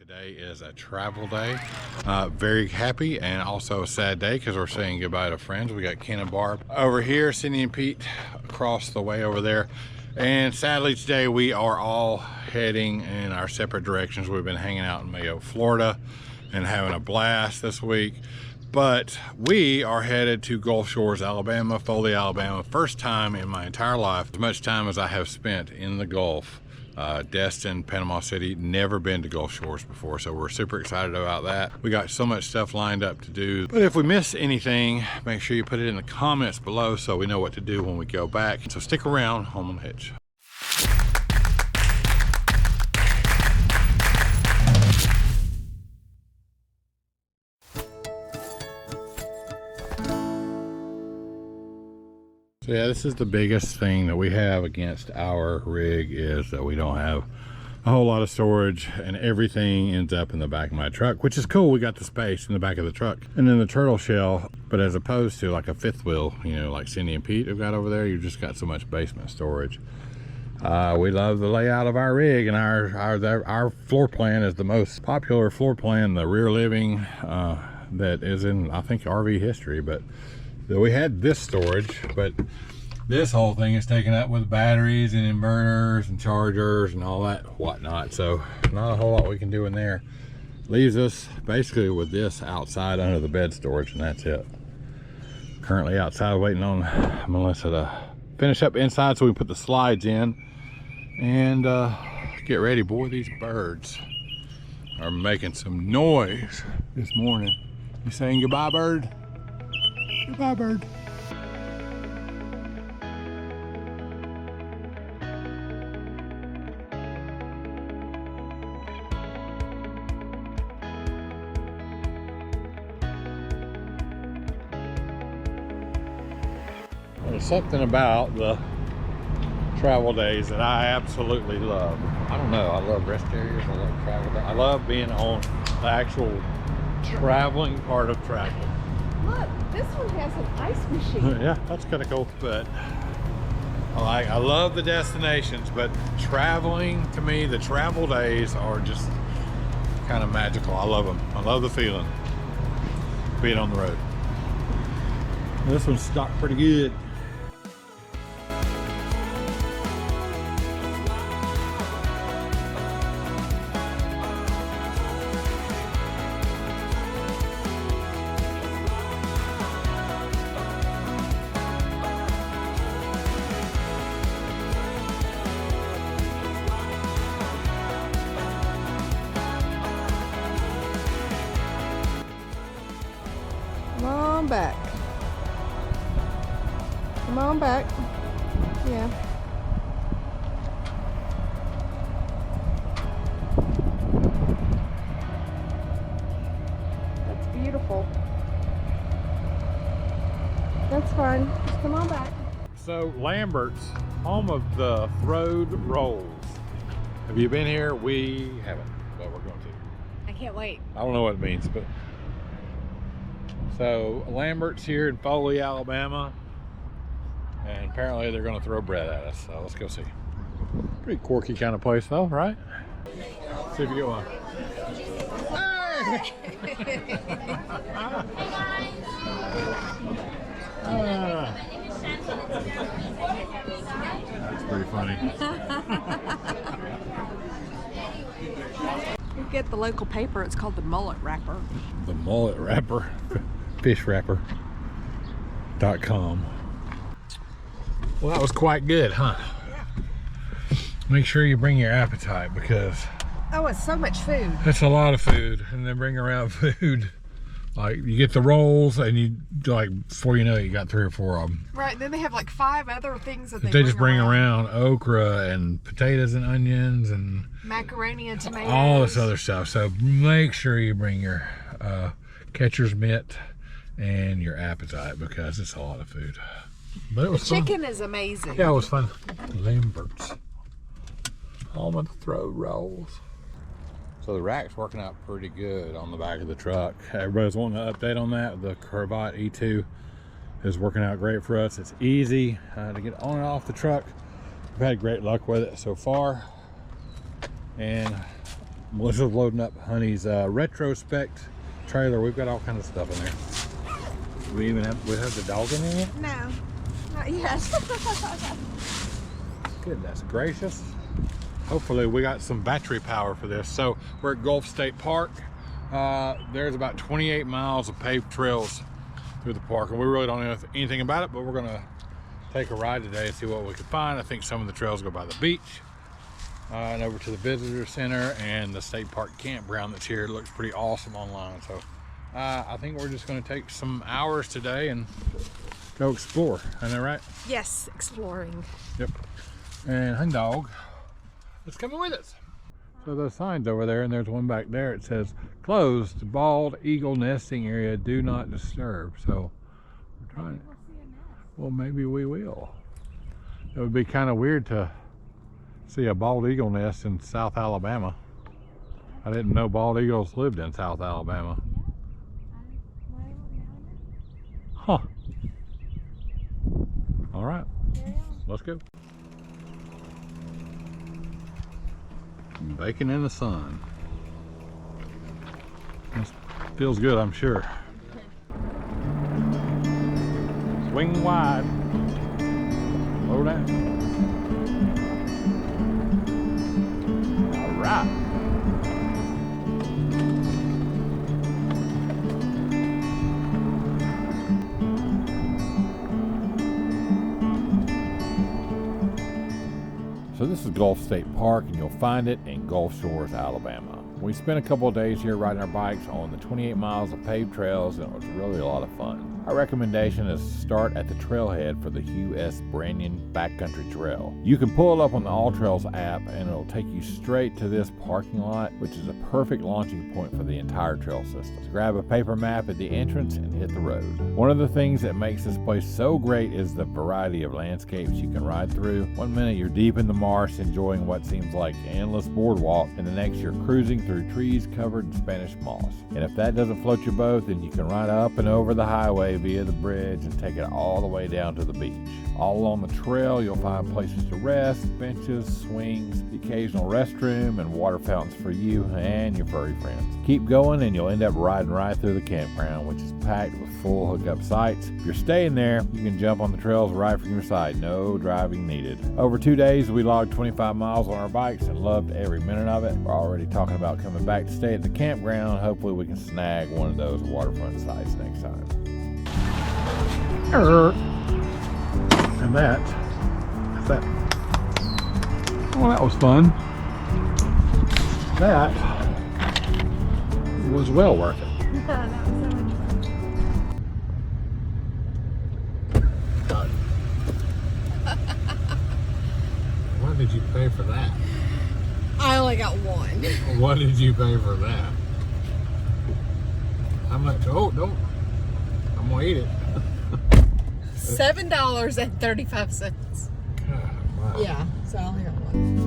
Today is a travel day. Very happy and also a sad day because we're saying goodbye to friends. We got Ken and Barb over here, Cindy and Pete across the way over there. And sadly today we are all heading in our separate directions. We've been hanging out in Mayo, Florida and having a blast this week. But we are headed to Gulf Shores, Alabama, Foley, Alabama. First time in my entire life, as much time as I have spent in the Gulf. Destin, Panama City, never been to Gulf Shores before, so we're super excited about that. We got so much stuff lined up to do, but if we miss anything, make sure you put it in the comments below so we know what to do when we go back. So stick around, Home on the Hitch. So yeah, this is the biggest thing that we have against our rig is that we don't have a whole lot of storage and everything ends up in the back of my truck, which is cool. We got the space in the back of the truck and then the turtle shell, but as opposed to like a fifth wheel, you know, like Cindy and Pete have got over there, you've just got so much basement storage. We love the layout of our rig, and our floor plan is the most popular floor plan, the rear living that is in, I think, RV history. But we had this storage, but this whole thing is taken up with batteries and inverters and chargers and all that whatnot. So not a whole lot we can do in there. Leaves us basically with this outside under the bed storage, and that's it. Currently outside waiting on Melissa to finish up inside so we can put the slides in and get ready. Boy, these birds are making some noise this morning. You saying goodbye, bird? Goodbye, bird. There's something about the travel days that I absolutely love. I don't know, I love rest areas, I love travel days. I love being on the actual traveling part of traveling. Look, this one has an ice machine. Yeah, that's kind of cool, but I love the destinations, but traveling, to me, the travel days are just kind of magical. I love them. I love the feeling being on the road. This one's stocked pretty good. Come on back. Come on back. Yeah. That's beautiful. That's fine. Just come on back. So Lambert's, home of the Throwed Rolls. Have you been here? We haven't, but we're going to. I can't wait. I don't know what it means, but so Lambert's here in Foley, Alabama, and apparently they're going to throw bread at us. So let's go see. Pretty quirky kind of place, though, right? See if you get one. That's pretty funny. You get the local paper. It's called the Mullet Wrapper. The Mullet Wrapper. Fishwrapper.com. Well, that was quite good, huh? Yeah. Make sure you bring your appetite because Oh, it's so much food. that's a lot of food, and then bring around food. Like you get the rolls, and you like before you know it, you got 3 or 4 of them. Right. Then they have like 5 other things that They just bring around okra and potatoes and onions and macaroni and tomatoes. all this other stuff. So make sure you bring your catcher's mitt and your appetite because it's a lot of food. But it was fun. Chicken is amazing. Yeah, it was fun. Lambert's, home of the Throw Rolls. So the rack's working out pretty good on the back of the truck. Everybody's wanting an update on that. The Cravat E2 is working out great for us. It's easy to get on and off the truck. We've had great luck with it so far. And Melissa's loading up Honey's retrospect trailer. We've got all kinds of stuff in there. We have the dog in there yet? No, not yet. Goodness gracious. Hopefully we got some battery power for this. So we're at Gulf State Park. There's about 28 miles of paved trails through the park, and we really don't know anything about it, but we're gonna take a ride today and see what we can find. I think some of the trails go by the beach and over to the visitor center and the state park campground that's here. It looks pretty awesome online. So I think we're just gonna take some hours today and go explore. Isn't that right? Yes, exploring. Yep. And Honey Dog is coming with us. So those signs over there, and there's one back there. It says closed, bald eagle nesting area, do not disturb. So we're trying. Well, maybe we will. It would be kind of weird to see a bald eagle nest in South Alabama. I didn't know bald eagles lived in South Alabama. Huh. All right, let's go. Baking in the sun. This feels good, I'm sure. Swing wide. Slow down. All right. So this is Gulf State Park, and you'll find it in Gulf Shores, Alabama. We spent a couple of days here riding our bikes on the 28 miles of paved trails, and it was really a lot of fun. Our recommendation is to start at the trailhead for the Hugh S. Brannion Backcountry Trail. You can pull it up on the All Trails app, and it'll take you straight to this parking lot, which is a perfect launching point for the entire trail system. So grab a paper map at the entrance and hit the road. One of the things that makes this place so great is the variety of landscapes you can ride through. One minute you're deep in the marsh enjoying what seems like endless boardwalk, and the next you're cruising through trees covered in Spanish moss. And if that doesn't float your boat, then you can ride up and over the highway via the bridge and take it all the way down to the beach. All along the trail you'll find places to rest, benches, swings, the occasional restroom, and water fountains for you and your furry friends. Keep going and you'll end up riding right through the campground, which is packed with full hookup sites. If you're staying there, you can jump on the trails right from your side, no driving needed. Over 2 days we logged 25 miles on our bikes and loved every minute of it. We're already talking about coming back to stay at the campground. Hopefully we can snag one of those waterfront sites next time. And that's that. Well, that was fun. That was well worth it. That was so much fun. What did you pay for that? I only got one. What did you pay for that? How much? Oh, don't. I'm gonna eat it. $7.35. God, wow. Yeah, so I only got one.